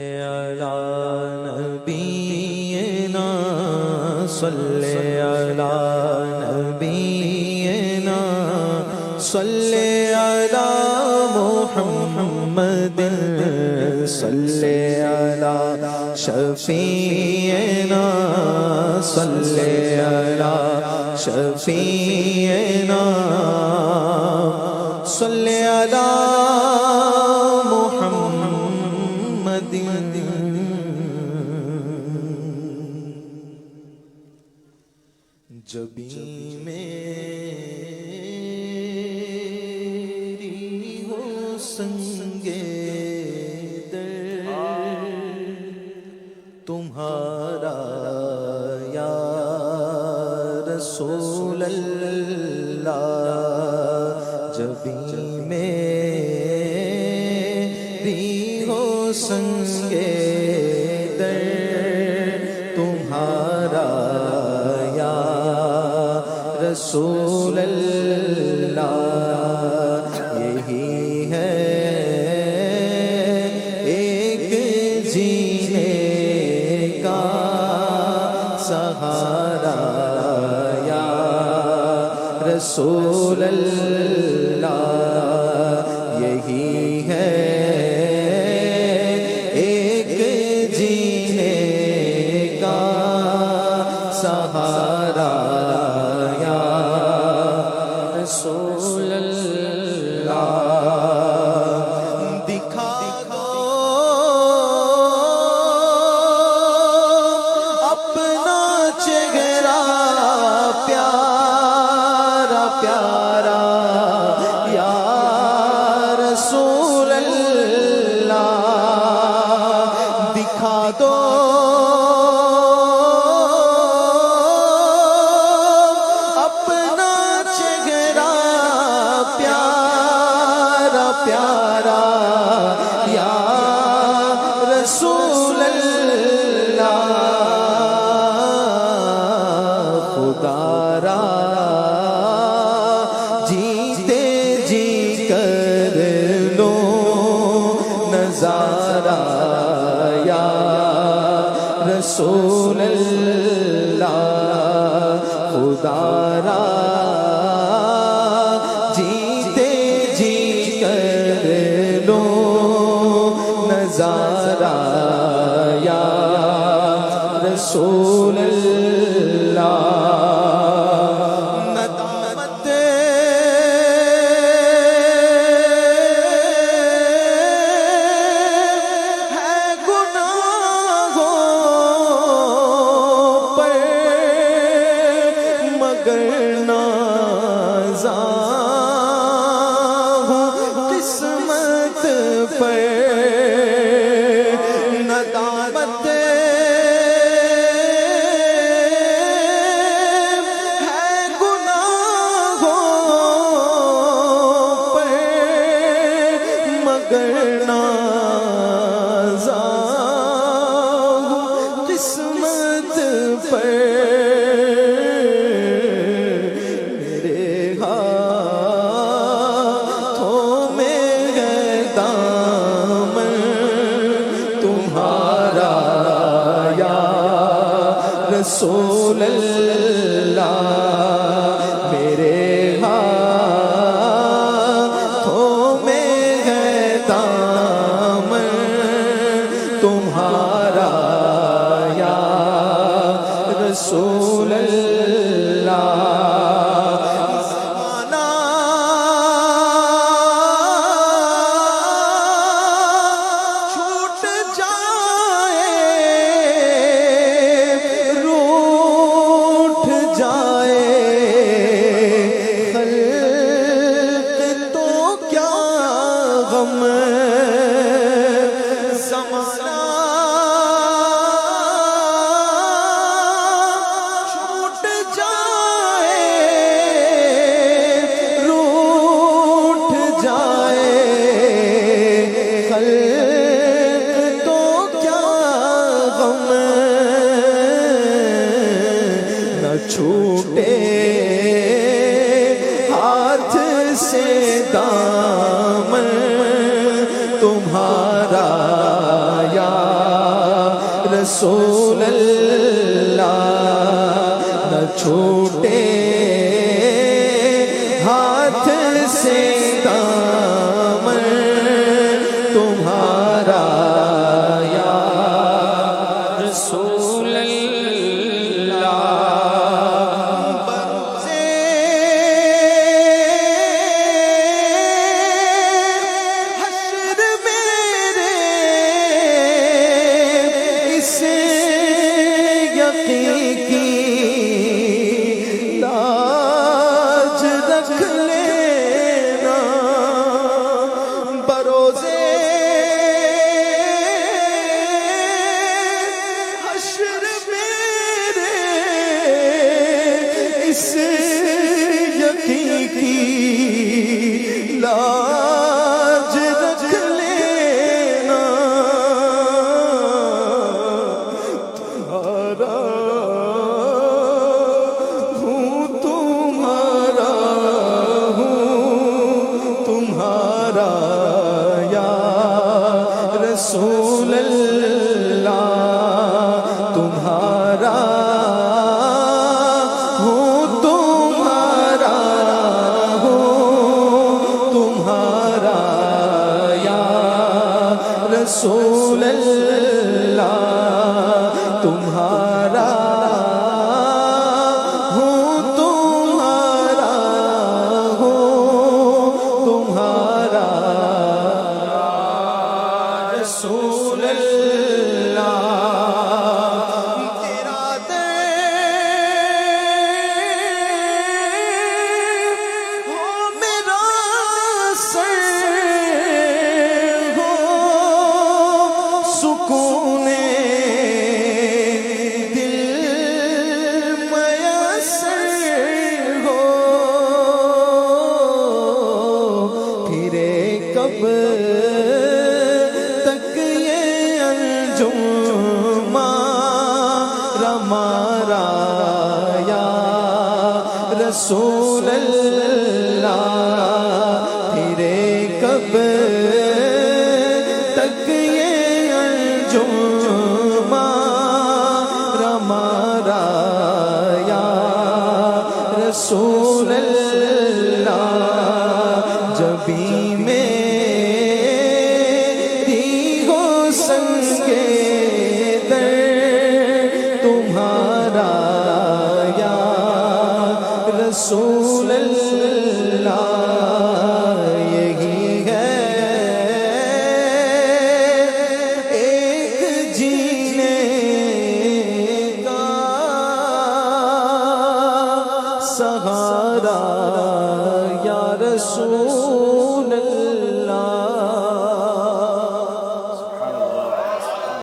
علی نبینا صلی علی نبینا صلی علی محمد صلی علی شفیعنا صلی علی شفیعنا صلی علی جبیں میری ہو سنگے در تمہارا یا رسول اللہ، جبیں میری ہو سنگے در تمہارا رسول اللہ، یہی ہے ایک جینے کا سہارا یا رسول اللہ، یہی ہے ایک جینے کا سہارا رسول اللہ، دکھا دو اپنا چہرہ پیارا پیارا یا رسول اللہ، دکھا دو پیارا یا رسول اللہ، خدا را جیتے جی کر لو نظارہ یا رسول اللہ، خدا را نظارہ یا رسول اللہ، ندامت ہے گناہوں پر مگر نازاں قسمت پر، ندامت ہے گناہوں پر مگر نازاں قسمت پر، میرے ہاتھوں میں ہے دامن تمہارا یا رسول اللہ، میرے ہاتھوں میں ہے دامن تمہارا یا رسول اللہ، زمانہ رسول اللہ نہ چھوٹے ہاتھ سے دامن تمہارا یا رسول اللہ حشر میرے اس یقین کی لاج رکھ لینا بروزے حشر میرے اس یقین کی لاج رکھ لینا تمہارا ہوں تمہارا یا رسول اللہ تمہارا ہوں تمہارا یا رسول اللہ تمہارا ہوں تمہارا رسول اللہ تیرا دل ہو میرا سر ہو سکون دل میسر ہو پھرے کب تک یہ انجم ہمارا یا رسول اللہ پھرے کب تک یہ انجم ہمارا یا رسول اللہ جبھی میں سنگے در تمہارا یا رسول اللہ یہی ہے ایک جینے کا سہارا یا رسول